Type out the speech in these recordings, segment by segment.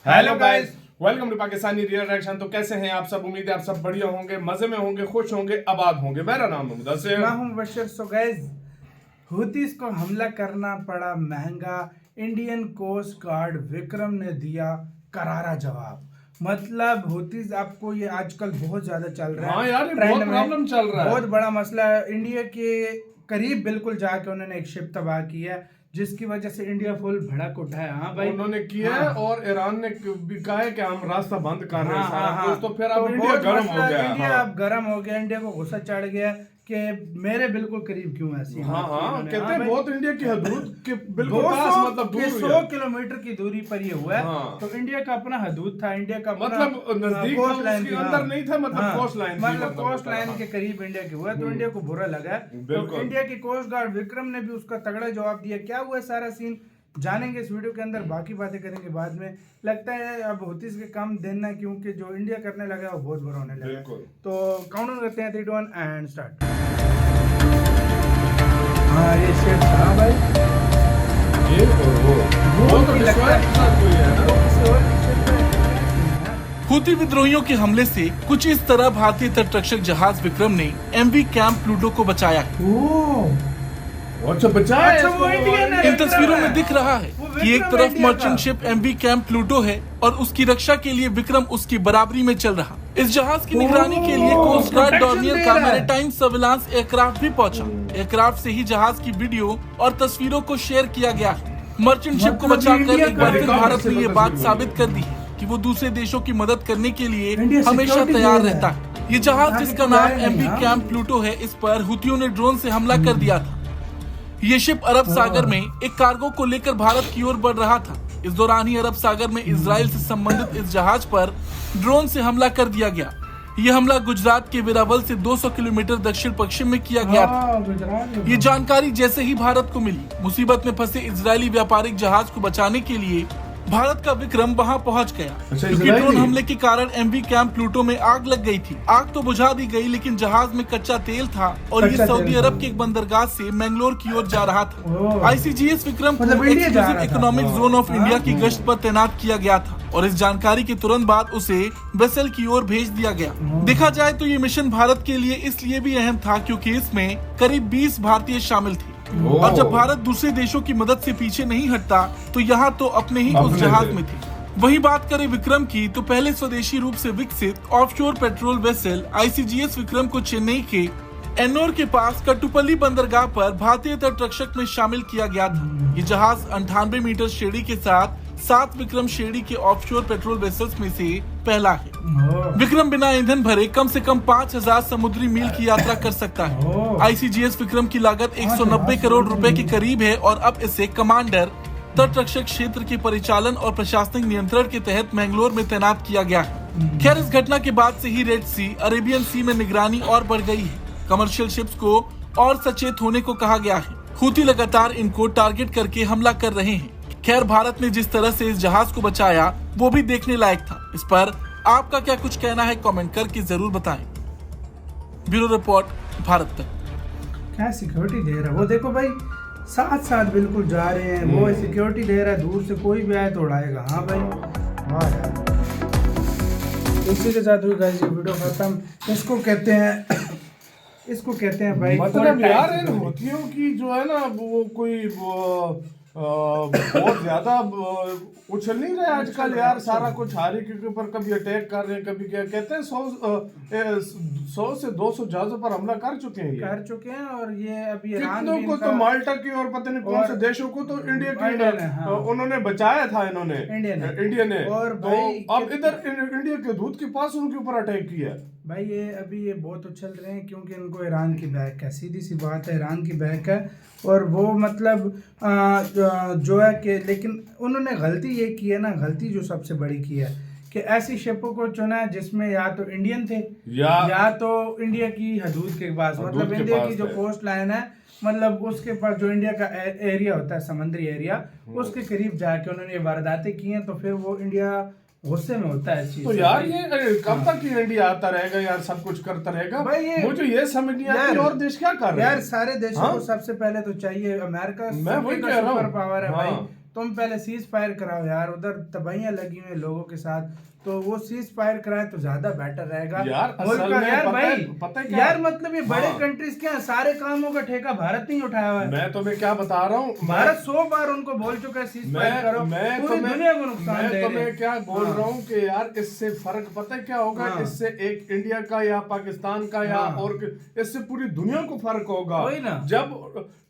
Hello guys, welcome to Pakistani real reaction. तो कैसे हैं आप सब? उम्मीद है आप सब बढ़िया होंगे, मजे में होंगे, खुश होंगे, आबाद होंगे। मेरा नाम है मुदस्सिर, मैं हूं बशर। सो गाइस, हुतीस को हमला करना पड़ा महंगा। इंडियन कोस्ट गार्ड विक्रम ने दिया करारा जवाब। मतलब हुतीस, आपको ये आजकल बहुत ज्यादा चल रहा है। हाँ यार, ये ट्रेंड बहुत में प्रॉब्लम चल रहा है। बहुत बड़ा मसला है। इंडिया के करीब बिल्कुल जाके उन्होंने एक शिप तबाह की है, जिसकी वजह से इंडिया फुल भड़क उठा है। हाँ भाई, उन्होंने किया हाँ, है और ईरान ने भी कहा है कि हम रास्ता बंद कर रहे हैं हाँ, सारा हाँ, कुछ। तो फिर तो अब इंडिया बहुत गर्म मसला हो गया। इंडिया हाँ अब गर्म हो गया। इंडिया को गुस्सा चढ़ गया कि मेरे बिल्कुल करीब क्यों ऐसी हाँ बात की हाँ, इन्होंने। कहते हाँ हैं भाई, बहुत इंडिया की हदूद के बिल्कुल 200 पास, मतलब के दूर 100 किलोमीटर की दूरी पर ये हुआ है। हाँ। तो इंडिया का अपना हदूद था, इंडिया का अपना मतलब नजदीक था, कोस्ट लाइन उसके थी। अंदर नहीं था, मतलब कोस्ट लाइन थी, मतलब कोस्ट ऊपर, लाइन हाँ। के करीब इंडिया के हुआ, तो इंडिया को बुरा लगा है। तो बिल्कुल। इंडिया की कोस्ट गार्ड विक्रम ने भी उसका तगड़ा जवाब दिया। क्या हुआ सारा सीन जानेंगे इस वीडियो के अंदर, बाकी बातें करेंगे बाद में। लगता है अब हुतीस के काम दिन है, क्योंकि जो इंडिया करने लगा है वो बहुत बुरा होने लगा है। तो काउंट करते हैं 3 2 1 एंड स्टार्ट। हाँ ये शिप, हाँ भाई, ये वो तो लगता है डिस्ट्रॉय के साथ कोई है ना। किसी और की शिप है। हूती विद्रोहियों के हमले से कुछ इस तरह भारतीय तटरक्षक जहाज विक्रम ने एमवी कैंप प्लूटो को बचाया है। अच्छा बचाया अच्छा, वो इंडियन है। इन तस्वीरों में दिख रहा है वो कि एक विक्रम तरफ इंडिया मर्चेंट का। शिप एमवी कैंप प्लूटो है और उसकी रक्षा के लिए विक्रम उसकी बराबरी में चल रहा। इस जहाज की निगरानी के लिए कोस्ट गार्ड प्रोटेक्शन डॉर्नियर दे का रहा है। मैरीटाइम सर्विलांस एयरक्राफ्ट भी पहुंचा। एयरक्राफ्ट से ही जहाज की वीडियो और तस्वीरों को शेयर किया गया है। मर्चेंट शिप को मतलब बचाकर इंडिया एक का बार फिर रिकॉर्ड भारत से ने ये मतलब बात तस्वीर साबित कर दी है कि वो दूसरे देशों की मदद करने के लिए इंडिया हमेशा सिक्योरिटी तैयार दे रहा रहता है। है। ये जहाज यहाँ जिसका की नाम तो एमवी है, कैंप प्लूटो है, इस पर हुतियों ने ड्रोन से हमला कर दिया था। ये शिप अरब सागर में एक कार्गो को लेकर भारत की ओर बढ़ रहा था। इस दौरान ही अरब सागर में इजराइल से संबंधित इस जहाज पर ड्रोन से हमला कर दिया गया। यह हमला गुजरात के वेरावल से 200 किलोमीटर दक्षिण पश्चिम में किया गया था। ये जानकारी जैसे ही भारत को मिली, मुसीबत में फंसे इजरायली व्यापारिक जहाज को बचाने के लिए भारत का विक्रम वहां पहुंच गया। क्योंकि इजरायली? ड्रोन हमले के कारण एमवी कैंप प्लूटो में आग लग गई थी। आग तो बुझा दी गई, लेकिन जहाज में कच्चा तेल था और ये कच्चा सऊदी तेल अरब था। के एक बंदरगाह से मैंगलोर की ओर जा रहा था। ओह। आईसीजीएस विक्रम को मतलब इंडिया जा एक्सक्लूसिव रहा था। इकोनॉमिक जोन ऑफ इंडिया हाँ। की गश्त पर तैनात किया गया था और इस जानकारी के तुरंत बाद उसे वेसल की ओर भेज दिया गया। देखा जाए तो ये मिशन भारत के लिए इसलिए भी अहम था क्योंकि इसमें करीब 20 भारतीय शामिल थे। और जब भारत दूसरे देशों की मदद से पीछे नहीं हटता तो यहाँ तो अपने ही उस जहाज में थे। वही बात करें विक्रम की, तो पहले स्वदेशी रूप से विकसित offshore patrol vessel ICGS Vikram को चेन्नई के एन्नोर के पास कट्टुपल्ली बंदरगाह पर भारतीय तटरक्षक में शामिल किया गया था। ये जहाज 98 मीटर श्रेणी के साथ 7 विक्रम श्रेणी के ऑफशोर पेट्रोल वेसल्स में से पहला है। विक्रम बिना ईंधन भरे कम से कम 5000 समुद्री मील की यात्रा कर सकता है। आईसीजीएस विक्रम की लागत 190 करोड़ रुपए के करीब है और अब इसे कमांडर तटरक्षक क्षेत्र के परिचालन और प्रशासनिक नियंत्रण के तहत मैंगलोर में तैनात किया गया है। खैर, इस घटना के बाद से ही रेड सी, अरेबियन सी में निगरानी और बढ़ गई है। कमर्शियल शिप्स को और सचेत होने को कहा गया है। हुती लगातार इनको टारगेट करके हमला कर रहे हैं। खैर, भारत ने जिस तरह से इस जहाज को बचाया वो भी देखने लायक था। इस पर आपका क्या कुछ कहना है, कमेंट करके जरूर बताएं। ब्यूरो रिपोर्ट, भारत तक। क्या सिक्योरिटी दे रहा है वो, देखो भाई, साथ साथ बिल्कुल जा रहे हैं। वो सिक्योरिटी दे रहा है, दूर से कोई भी आए तो उड़ाएगा। हाँ भाई, वाह यार। इसी के साथ हुई गाइस ये वीडियो खत्म। इसको कहते हैं भाई, मतलब यार इन हुतियों की जो है ना, वो कोई बहुत ज्यादा उछल नहीं रहे आजकल यार। सारा कुछ हारी के ऊपर कभी अटैक कर रहे हैं, कभी क्या कहते हैं 100 से 200 जहाजों पर हमला कर चुके हैं। और ये अभी कितनों को तो माल्टा की और पता नहीं कौन से देशों को तो इंडिया की उन्होंने बचाया था, इन्होंने इंडिया ने। और तो अब इधर इंडिया के दूध के पास उनके ऊपर अटैक किया भाई। ये बहुत उछल रहे हैं क्योंकि इनको ईरान की बैक है। सीधी सी बात है, ईरान की बैक है। और वो मतलब जो है कि, लेकिन उन्होंने गलती ये की है ना, गलती जो सबसे बड़ी की है कि ऐसी शिपों को चुना है जिसमें या तो इंडियन थे या तो इंडिया की हदूद के पास, मतलब इंडिया की जो कोस्ट लाइन है, मतलब उसके पास जो इंडिया का एरिया होता है, समुद्री एरिया, उसके करीब जाके उन्होंने ये वारदातें की हैं। तो फिर वो इंडिया गुस्से में होता है इस चीज। तो यार ये कब तक ये इंडिया आता रहेगा यार, सब कुछ करता रहेगा भाई? मुझे ये समझ नहीं आता और देश क्या कर रहे हैं यार। सारे देशों को सबसे पहले तो चाहिए, अमेरिका मैं वही कह रहा हूं, सुपर पावर है भाई। तुम पहले सीज फायर कराओ यार, उधर तबाहियां लगी हुई लोगों के साथ, तो वो सीज फायर कराए तो ज्यादा बेटर रहेगा यार। मुल्क असल का में यार भाई पता है क्या? यार मतलब ये बड़े हाँ। कंट्रीज क्या है, सारे कामों का ठेका भारत नहीं उठाया हुआ है। मैं तुम्हें क्या बता रहा हूँ, भारत 100 बार उनको बोल चुका है सीज फायर करो, पूरी दुनिया को नुकसान दे रहे तुम्हें हैं। क्या बोल रहा हूँ कि यार इससे फर्क पता है क्या होगा? हाँ। इससे एक इंडिया का या पाकिस्तान का या हाँ। और इससे पूरी दुनिया को फर्क होगा। वही ना। जब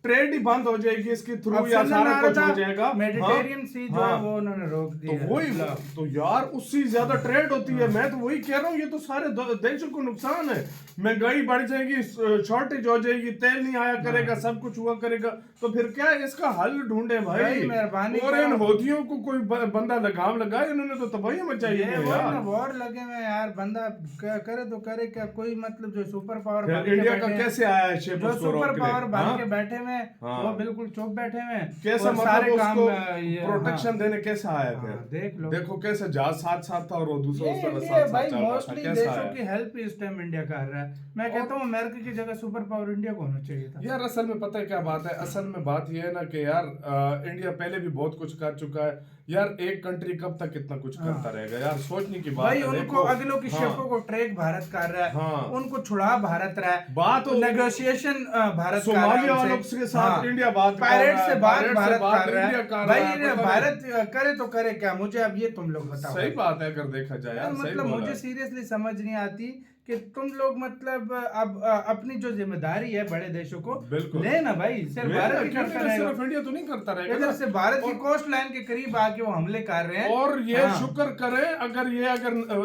ट्रेड ही बंद हो जाएगी इसके थ्रू अब या समझ सारा में आ कुछ रहा हो था, जाएगा। मेडिटेरियन सी जो है वो उन्होंने रोक तो दिया। वही तो यार उससे ज्यादा ट्रेड होती है। मैं तो वही कह रहा हूँ, ये तो सारे देशों को नुकसान है। महंगाई बढ़ जाएगी, शॉर्टेज हो जाएगी, तेल नहीं आया करेगा, सब कुछ हुआ करेगा, तो फिर क्या है? इसका हल ढूंढे भाई, मेहरबानी और इन हौथियों को कोई बंदा लगाम लगाए, इन्होंने तो तबाही मचाई है यार। वॉर लगे हुए यार, बंदा करे तो करे क्या? कोई मतलब जो सुपर पावर इंडिया का कैसे आया है शेप जो उसको सुपर रोकने? पावर बन हाँ? के बैठे हुए हाँ। वो बिल्कुल चुप बैठे हुए, कैसा और सारे मतलब काम उसको प्रोटेक्शन देने कैसा आया हाँ, फिर? देख लो। देखो कैसे जहाज साथ साथ था और वो दूसरा ये साथ इंडिया साथ भाई चल रहा था, मोस्टली कैसा देशों आया? की हेल्प इस टाइम इंडिया कर रहा है। मैं कहता हूँ अमेरिका की जगह सुपर पावर इंडिया को होना चाहिए था। यार असल में पता है क्या बात है? असल में बात ये है ना कि यार इंडिया पहले भी बहुत कुछ कर चुका है यार। एक कंट्री कब तक इतना कुछ करता रहेगा यार? सोचने की बात भाई है। उनको देखो, अगलों की शिपों को ट्रैक भारत कर रहा है, हाँ। उनको छुड़ा भारत रहा है, बात तो नेगोशिएशन भारत कर रहा है सोमालिया उनसे। वालों के साथ हाँ। इंडिया बात कर पायरेट रहा है, से बात पायरेट भारत से बात कर रहा इंडिया है। कर रहा भाई है, पता भारत करे तो करे क्या? मुझे अब ये तुम लोग बताओ। सही बात है अगर देखा जाए यार, सही मतलब बोला मुझे है। सीरियसली समझ नहीं आती कि तुम लोग मतलब अब अपनी जो जिम्मेदारी है बड़े देशों को बिल्कुल ले ना भाई, सिर्फ भारत ही करता रहेगा। सिर्फ इंडिया तो नहीं करता रहेगा इधर ना। से भारत की कोस्ट लाइन के करीब आके वो हमले कर रहे हैं, और ये हाँ। शुक्र करें अगर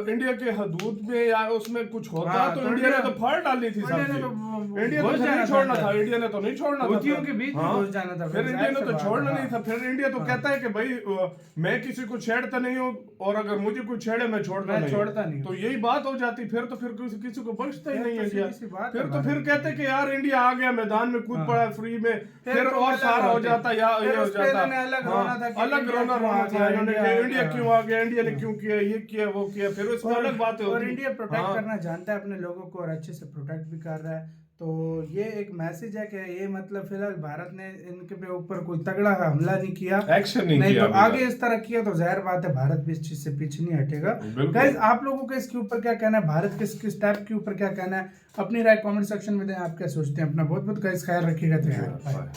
इंडिया के हदूद में या उसमें कुछ होता हाँ, तो तो इंडिया ने इंडिया- तो फाड़ डाली थी इंडिया ने सब्जी। तो इंडिया घुस तो जाना नहीं था छोड़ना अंदर। था, इंडिया ने तो नहीं छोड़ना था। हूथियों के बीच में हाँ। घुस जाना था, फिर इंडिया ने तो जाहिर सी छोड़ना बात है। नहीं था। फिर इंडिया तो कहता है कि भाई मैं किसी को छेड़ता नहीं हूँ, और अगर मुझे कोई छेड़े मैं छोड़ता नहीं हूँ। तो यही बात हो जाती। फिर तो फिर किसी को बख्शता ही नहीं इंडिया। फिर तो फिर कहते कि यार इंडिया आ गया मैदान में, कूद पड़ा फ्री में, फिर तो और सारा हो जाता या ये हो जाता। अलग रोना था कि अलग रोना था इन्होंने कि इंडिया क्यों आ गया, इंडिया ने क्यों किया, ये किया वो किया, फिर उसमें अलग बात है। और इंडिया प्रोटेक्ट करना जानता है अपने लोगों को, और अच्छे से प्रोटेक्ट भी कर रहा है। तो ये एक मैसेज है कि ये मतलब फिलहाल भारत ने इनके पे ऊपर कोई तगड़ा हमला नहीं किया, एक्शन नहीं किया। तो आगे इस तरह किया तो जाहिर बात है भारत भी इस चीज से पीछे नहीं हटेगा। गाइस आप लोगों को इसके ऊपर क्या कहना है? भारत के इसके स्टेप के ऊपर क्या कहना है? अपनी राय कमेंट सेक्शन में दें। आप क्या सोचते हैं? अपना बहुत बहुत गाइस ख्याल रखिएगा। तो यार